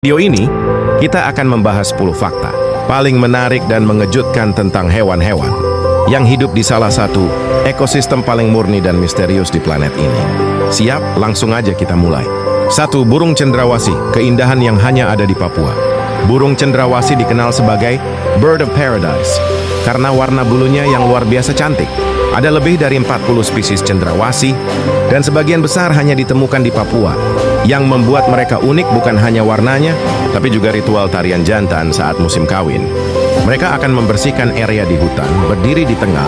Video ini, kita akan membahas 10 fakta paling menarik dan mengejutkan tentang hewan-hewan yang hidup di salah satu ekosistem paling murni dan misterius di planet ini. Siap? Langsung aja kita mulai. 1. Burung cendrawasih, keindahan yang hanya ada di Papua. Burung cendrawasih dikenal sebagai Bird of Paradise karena warna bulunya yang luar biasa cantik. Ada lebih dari 40 spesies cendrawasih dan sebagian besar hanya ditemukan di Papua. Yang membuat mereka unik bukan hanya warnanya, tapi juga ritual tarian jantan saat musim kawin. Mereka akan membersihkan area di hutan, berdiri di tengah,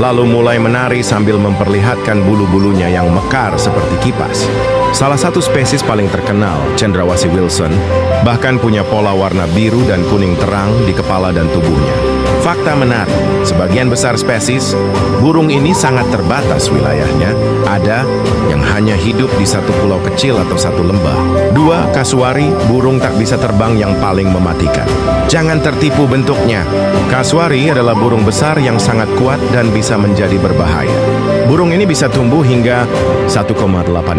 lalu mulai menari sambil memperlihatkan bulu-bulunya yang mekar seperti kipas. Salah satu spesies paling terkenal, cendrawasih Wilson, bahkan punya pola warna biru dan kuning terang di kepala dan tubuhnya. Fakta menarik, sebagian besar spesies, burung ini sangat terbatas wilayahnya. Ada yang hanya hidup di satu pulau kecil atau satu lembah. 2. Kasuari, burung tak bisa terbang yang paling mematikan. Jangan tertipu bentuknya. Kasuari adalah burung besar yang sangat kuat dan bisa menjadi berbahaya. Burung ini bisa tumbuh hingga 1,8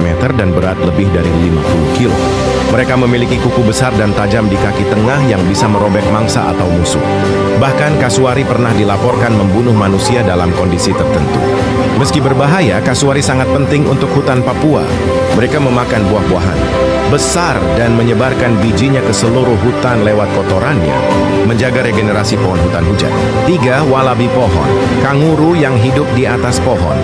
meter dan berat lebih dari 50 kilo. Mereka memiliki kuku besar dan tajam di kaki tengah yang bisa merobek mangsa atau musuh. Bahkan kasuari pernah dilaporkan membunuh manusia dalam kondisi tertentu. Meski berbahaya, kasuari sangat penting untuk hutan Papua. Mereka memakan buah-buahan besar dan menyebarkan bijinya ke seluruh hutan lewat kotorannya, menjaga regenerasi pohon hutan hujan. 3. Walabi pohon, kanguru yang hidup di atas pohon.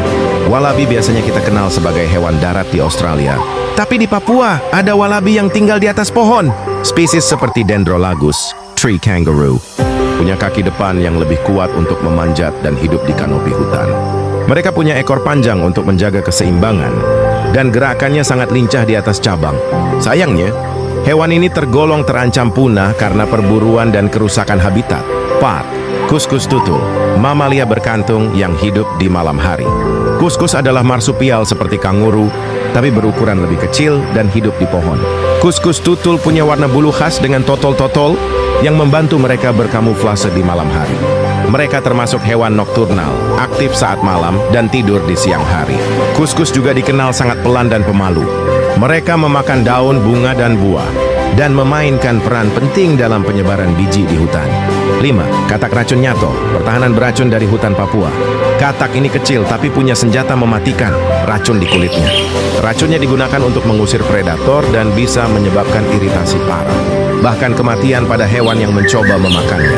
Walabi biasanya kita kenal sebagai hewan darat di Australia. Tapi di Papua, ada walabi yang tinggal di atas pohon. Spesies seperti Dendrolagus, tree kangaroo, punya kaki depan yang lebih kuat untuk memanjat dan hidup di kanopi hutan. Mereka punya ekor panjang untuk menjaga keseimbangan, dan gerakannya sangat lincah di atas cabang. Sayangnya, hewan ini tergolong terancam punah karena perburuan dan kerusakan habitat. 4. Kuskus tutul, mamalia berkantung yang hidup di malam hari. Kuskus adalah marsupial seperti kanguru, tapi berukuran lebih kecil dan hidup di pohon. Kuskus tutul punya warna bulu khas dengan totol-totol yang membantu mereka berkamuflase di malam hari. Mereka termasuk hewan nokturnal, aktif saat malam dan tidur di siang hari. Kuskus juga dikenal sangat pelan dan pemalu. Mereka memakan daun, bunga, dan buah, dan memainkan peran penting dalam penyebaran biji di hutan. 5. Katak racun nyato, pertahanan beracun dari hutan Papua. Katak ini kecil tapi punya senjata mematikan, racun di kulitnya. Racunnya digunakan untuk mengusir predator dan bisa menyebabkan iritasi parah, bahkan kematian pada hewan yang mencoba memakannya.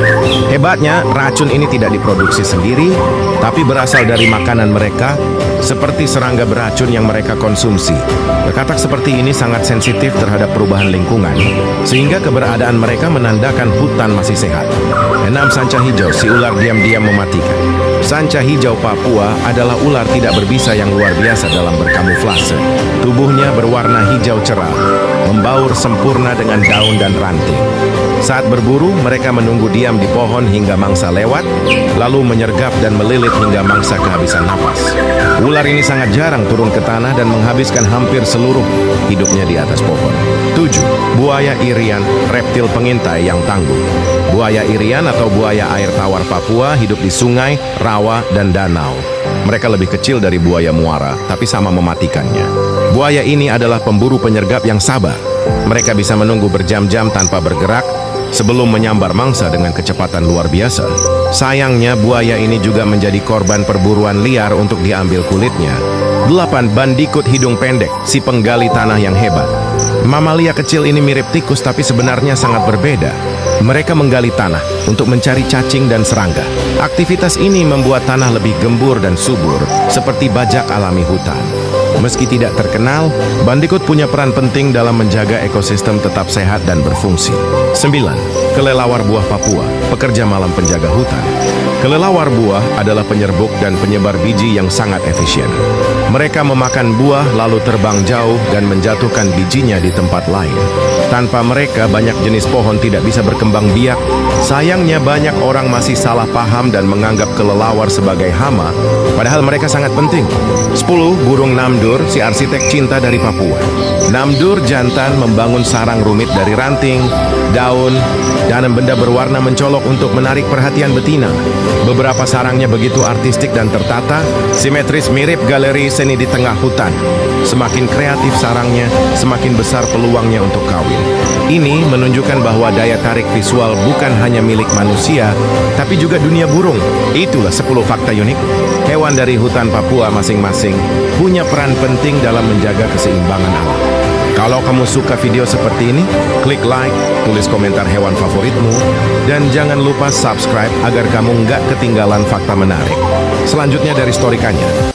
Hebatnya, racun ini tidak diproduksi sendiri, tapi berasal dari makanan mereka, seperti serangga beracun yang mereka konsumsi. Katak seperti ini sangat sensitif terhadap perubahan lingkungan, sehingga keberadaan mereka menandakan hutan masih sehat. 6. Sanca hijau, si ular diam-diam mematikan. Sanca hijau Papua adalah ular tidak berbisa yang luar biasa dalam berkamuflase. Tubuhnya berwarna hijau cerah, membaur sempurna dengan daun dan ranting. Saat berburu, mereka menunggu diam di pohon hingga mangsa lewat, lalu menyergap dan melilit hingga mangsa kehabisan napas. Ular ini sangat jarang turun ke tanah dan menghabiskan hampir seluruh hidupnya di atas pohon. 7. Buaya irian, reptil pengintai yang tangguh. Buaya irian atau buaya air tawar Papua hidup di sungai, rawa, dan danau. Mereka lebih kecil dari buaya muara, tapi sama mematikannya. Buaya ini adalah pemburu penyergap yang sabar. Mereka bisa menunggu berjam-jam tanpa bergerak sebelum menyambar mangsa dengan kecepatan luar biasa. Sayangnya, buaya ini juga menjadi korban perburuan liar untuk diambil kulitnya. 8. Bandikut hidung pendek, si penggali tanah yang hebat. Mamalia kecil ini mirip tikus tapi sebenarnya sangat berbeda. Mereka menggali tanah untuk mencari cacing dan serangga. Aktivitas ini membuat tanah lebih gembur dan subur, seperti bajak alami hutan. Meski tidak terkenal, bandikut punya peran penting dalam menjaga ekosistem tetap sehat dan berfungsi. 9. Kelelawar buah Papua, pekerja malam penjaga hutan. Kelelawar buah adalah penyerbuk dan penyebar biji yang sangat efisien. Mereka memakan buah lalu terbang jauh dan menjatuhkan bijinya di tempat lain. Tanpa mereka, banyak jenis pohon tidak bisa berkembang biak. Sayangnya, banyak orang masih salah paham dan menganggap kelelawar sebagai hama, padahal mereka sangat penting. 10. Burung namdur, si arsitek cinta dari Papua. Namdur jantan membangun sarang rumit dari ranting, daun, dan benda berwarna mencolok untuk menarik perhatian betina. Beberapa sarangnya begitu artistik dan tertata, simetris mirip galeri seni di tengah hutan. Semakin kreatif sarangnya, semakin besar peluangnya untuk kawin. Ini menunjukkan bahwa daya tarik visual bukan hanya milik manusia, tapi juga dunia burung. Itulah 10 fakta unik. Hewan dari hutan Papua masing-masing punya peran penting dalam menjaga keseimbangan alam. Kalau kamu suka video seperti ini, klik like, tulis komentar hewan favoritmu, dan jangan lupa subscribe agar kamu nggak ketinggalan fakta menarik selanjutnya dari Storikanya.